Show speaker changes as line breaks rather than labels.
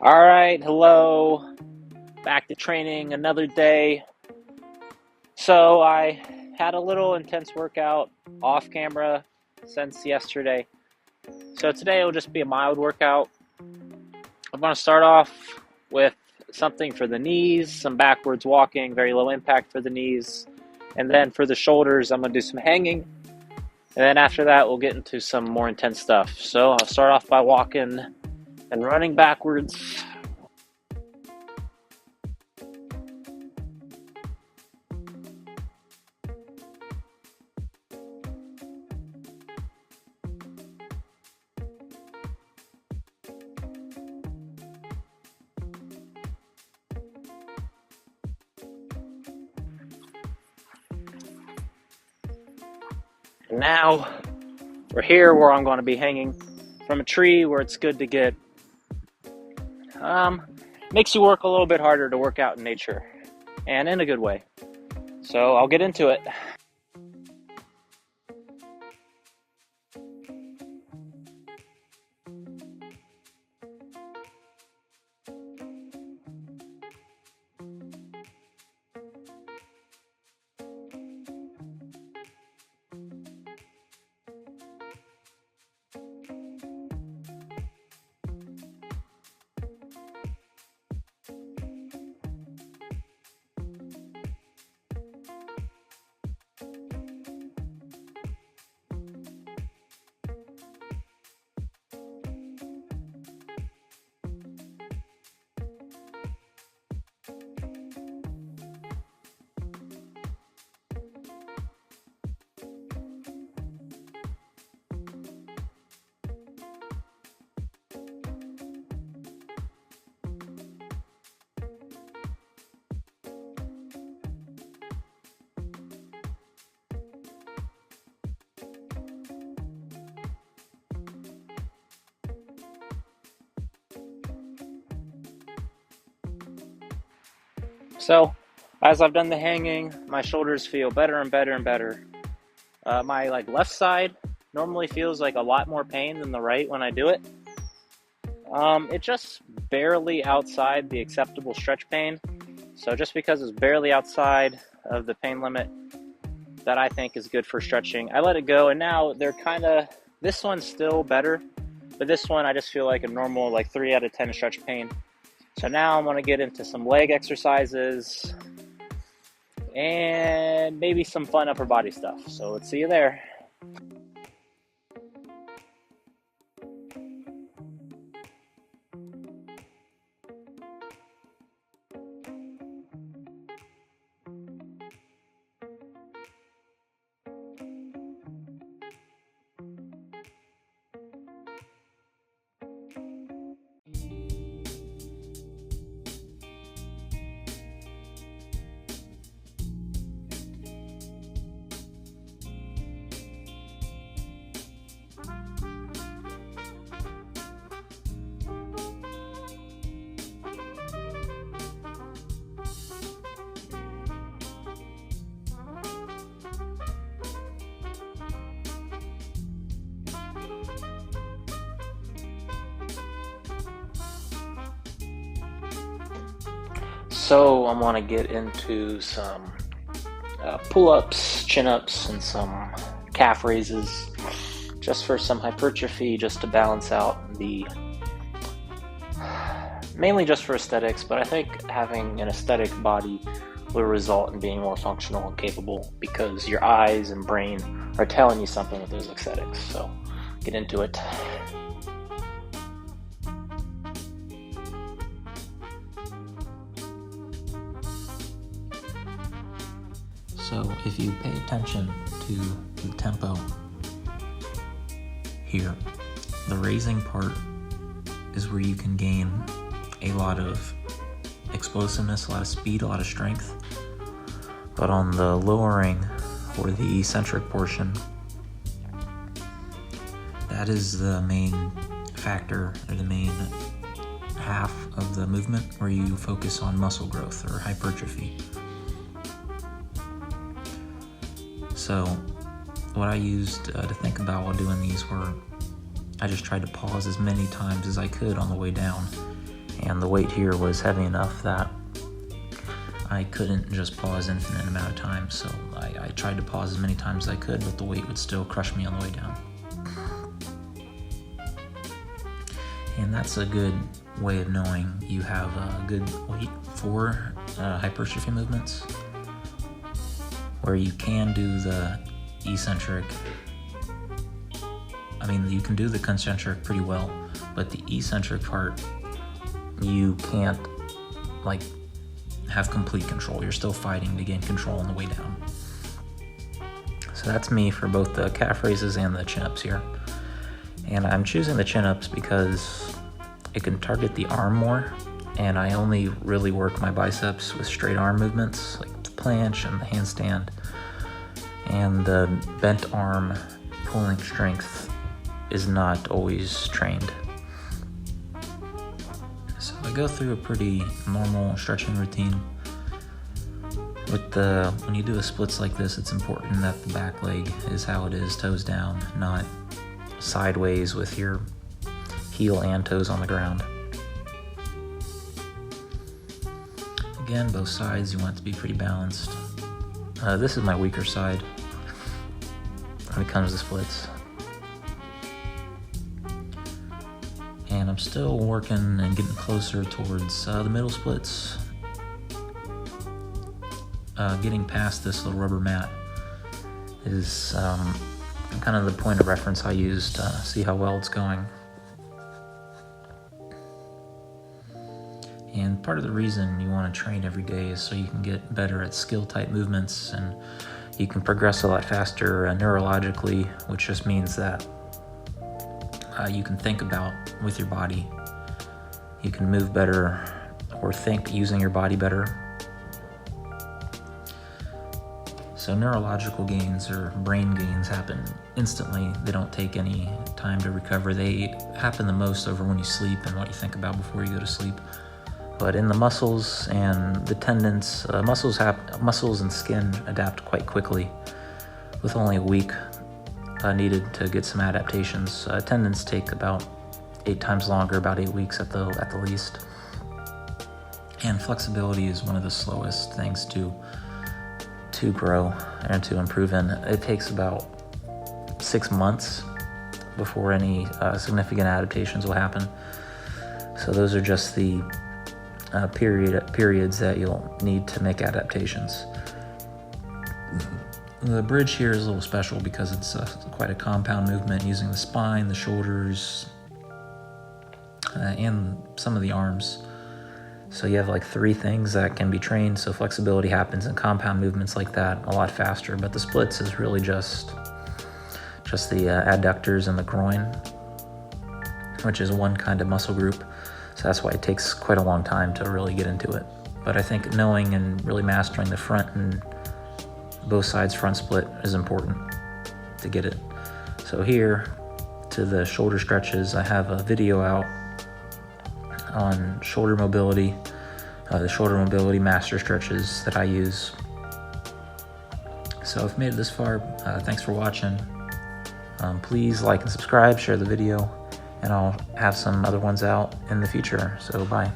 All right, hello. Back to training another day. So I had a little intense workout off camera since yesterday. So today will just be a mild workout. I'm going to start off with something for the knees, some backwards walking, very low impact for the knees. And then for the shoulders, I'm going to do some hanging. And then after that, we'll get into some more intense stuff. So I'll start off by walking and running backwards. And now we're here where I'm going to be hanging from a tree where it's good to get. Makes you work a little bit harder to work out in nature, and in a good way. So I'll get into it. So, as I've done the hanging, my shoulders feel better and better and better. My left side normally feels like a lot more pain than the right when I do it. It's just barely outside the acceptable stretch pain. So just because it's barely outside of the pain limit that I think is good for stretching, I let it go. And now this one's still better, but this one I just feel like a normal 3 out of 10 stretch pain. So now I'm going to get into some leg exercises and maybe some fun upper body stuff. So let's see you there. So I'm going to get into some pull-ups, chin-ups, and some calf raises just for some hypertrophy, just to balance out mainly just for aesthetics, but I think having an aesthetic body will result in being more functional and capable because your eyes and brain are telling you something with those aesthetics. So get into it.
So if you pay attention to the tempo here, the raising part is where you can gain a lot of explosiveness, a lot of speed, a lot of strength. But on the lowering or the eccentric portion, that is the main factor or the main half of the movement where you focus on muscle growth or hypertrophy. So what I used to think about while doing these were I just tried to pause as many times as I could on the way down and the weight here was heavy enough that I couldn't just pause infinite amount of times, so I tried to pause as many times as I could, but the weight would still crush me on the way down. And that's a good way of knowing you have a good weight for hypertrophy movements, where you can do the eccentric. I mean, you can do the concentric pretty well, but the eccentric part, you can't like have complete control. You're still fighting to gain control on the way down. So that's me for both the calf raises and the chin-ups here. And I'm choosing the chin-ups because it can target the arm more, and I only really work my biceps with straight arm movements, like the planche and the handstand. And the bent arm pulling strength is not always trained. So I go through a pretty normal stretching routine. When you do a splits like this, it's important that the back leg is how it is, toes down, not sideways with your heel and toes on the ground. Again, both sides, you want it to be pretty balanced. This is my weaker side when it comes to splits. And I'm still working and getting closer towards the middle splits. Getting past this little rubber mat is kind of the point of reference I use to see how well it's going. And part of the reason you want to train every day is so you can get better at skill type movements, and you can progress a lot faster neurologically, which just means that you can think about with your body. You can move better or think using your body better. So neurological gains or brain gains happen instantly. They don't take any time to recover. They happen the most over when you sleep and what you think about before you go to sleep. But in the muscles and the tendons, muscles and skin adapt quite quickly with only a week needed to get some adaptations. Tendons take about 8 times longer, about 8 weeks at the least. And flexibility is one of the slowest things to grow and to improve in. It takes about 6 months before any significant adaptations will happen. So those are just the periods that you'll need to make adaptations. The bridge here is a little special because it's quite a compound movement using the spine, the shoulders, and some of the arms. So you have like 3 things that can be trained, so flexibility happens in compound movements like that a lot faster, but the splits is really just the adductors and the groin, which is one kind of muscle group, so that's why it takes quite a long time to really get into it. But I think knowing and really mastering the front and both sides front split is important to get it. So here, to the shoulder stretches, I have a video out on shoulder mobility, the shoulder mobility master stretches that I use. So if you made it this far, thanks for watching. Please like and subscribe, share the video, and I'll have some other ones out in the future. So bye.